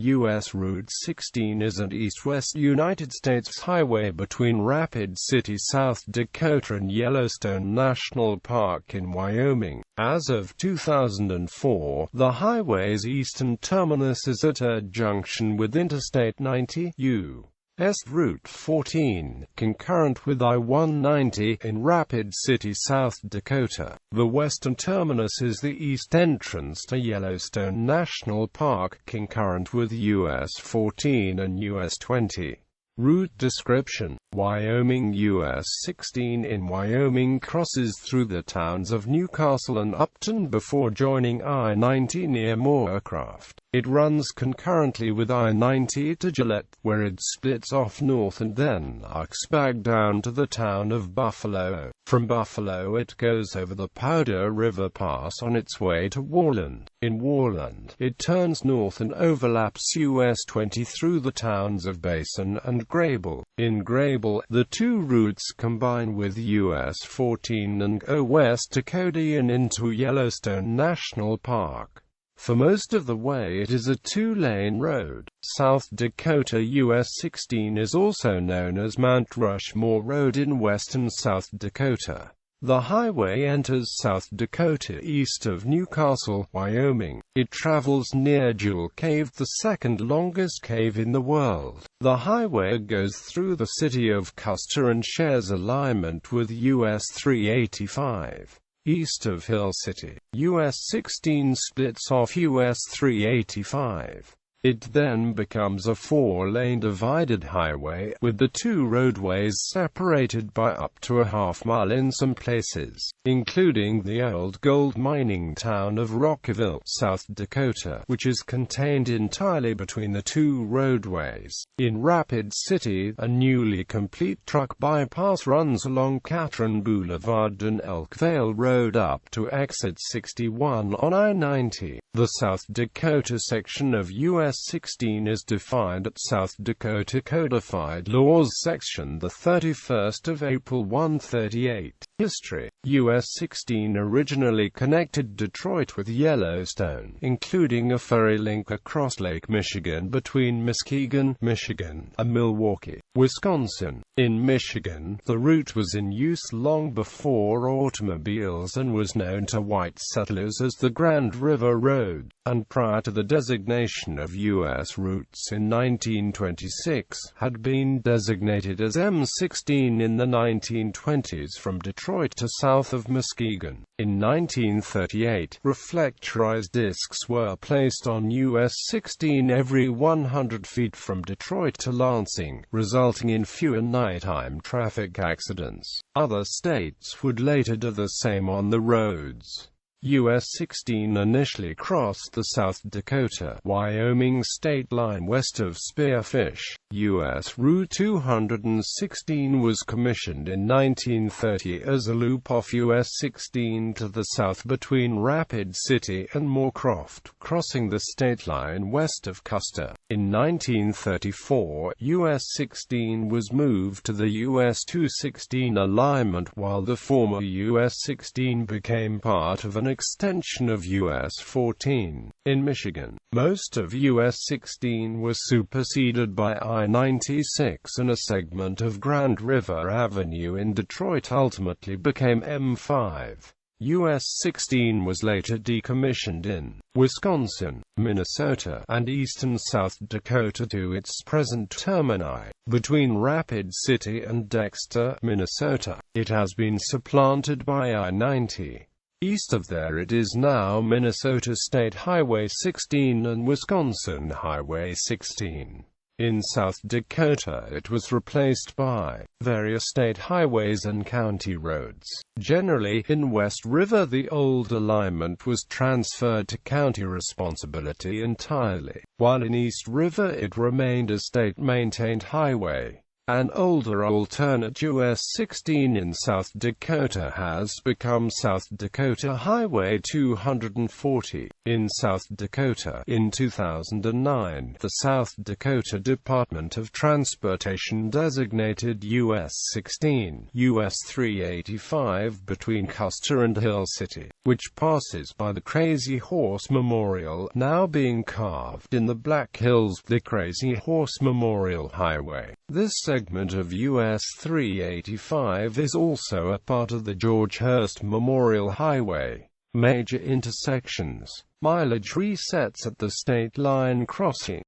U.S. Route 16 is an east-west United States highway between Rapid City, South Dakota and Yellowstone National Park in Wyoming. As of 2004, the highway's eastern terminus is at a junction with Interstate 90, U.S.Route 14, concurrent with I-190, in Rapid City, South Dakota. The western terminus is the east entrance to Yellowstone National Park, concurrent with US 14 and US 20. Route description: Wyoming US 16 in Wyoming crosses through the towns of Newcastle and Upton before joining I-90 near Moorcroft. It runs concurrently with I-90 to Gillette, where it splits off north and then arcs back down to the town of Buffalo. From Buffalo it goes over the Powder River Pass on its way to Worland. In Worland, it turns north and overlaps US 20 through the towns of Basin and Grable. In Grable, the two routes combine with US 14 and go west to Cody and into Yellowstone National Park. For most of the way it is a two-lane road. South Dakota US 16 is also known as Mount Rushmore Road in western South Dakota. The highway enters South Dakota east of Newcastle, Wyoming. It travels near Jewel Cave, the second longest cave in the world. The highway goes through the city of Custer and shares alignment with US 385. East of Hill City, US 16 splits off US 385. It then becomes a four-lane divided highway, with the two roadways separated by up to a half-mile in some places, including the old gold mining town of Rockville, South Dakota, which is contained entirely between the two roadways. In Rapid City, a newly complete truck bypass runs along Catron Boulevard and Elkvale Road up to exit 61 on I-90. The South Dakota section of US 16 is defined at South Dakota Codified Laws Section 31 April 138. History: US 16 originally connected Detroit with Yellowstone, including a ferry link across Lake Michigan between Muskegon, Michigan, and Milwaukee, Wisconsin. In Michigan, the route was in use long before automobiles and was known to white settlers as the Grand River Road, and prior to the designation of U.S. routes in 1926, had been designated as M16 in the 1920s from Detroit to south of Muskegon. In 1938, reflectorized discs were placed on US 16 every 100 feet from Detroit to Lansing, resulting in fewer nighttime traffic accidents. Other states would later do the same on the roads. US 16 initially crossed the South Dakota-Wyoming state line west of Spearfish. US Route 216 was commissioned in 1930 as a loop off US 16 to the south between Rapid City and Moorcroft, crossing the state line west of Custer. In 1934, US 16 was moved to the US 216 alignment, while the former US 16 became part of an extension of US 14. In Michigan, most of US 16 was superseded by I-96, and a segment of Grand River Avenue in Detroit ultimately became M5. US 16 was later decommissioned in Wisconsin, Minnesota, and eastern South Dakota to its present termini between Rapid City and Dexter, Minnesota. It has been supplanted by I-90. East of there it is now Minnesota State Highway 16 and Wisconsin Highway 16. In South Dakota it was replaced by various state highways and county roads. Generally, in West River the old alignment was transferred to county responsibility entirely, while in East River it remained a state-maintained highway. An older alternate US 16 in South Dakota has become South Dakota Highway 240 in South Dakota. In 2009, the South Dakota Department of Transportation designated US 16 US 385 between Custer and Hill City, which passes by the Crazy Horse Memorial, now being carved in the Black Hills, the Crazy Horse Memorial Highway. This segment of US 385 is also a part of the George Hurst Memorial Highway. Major intersections. Mileage resets at the state line crossing.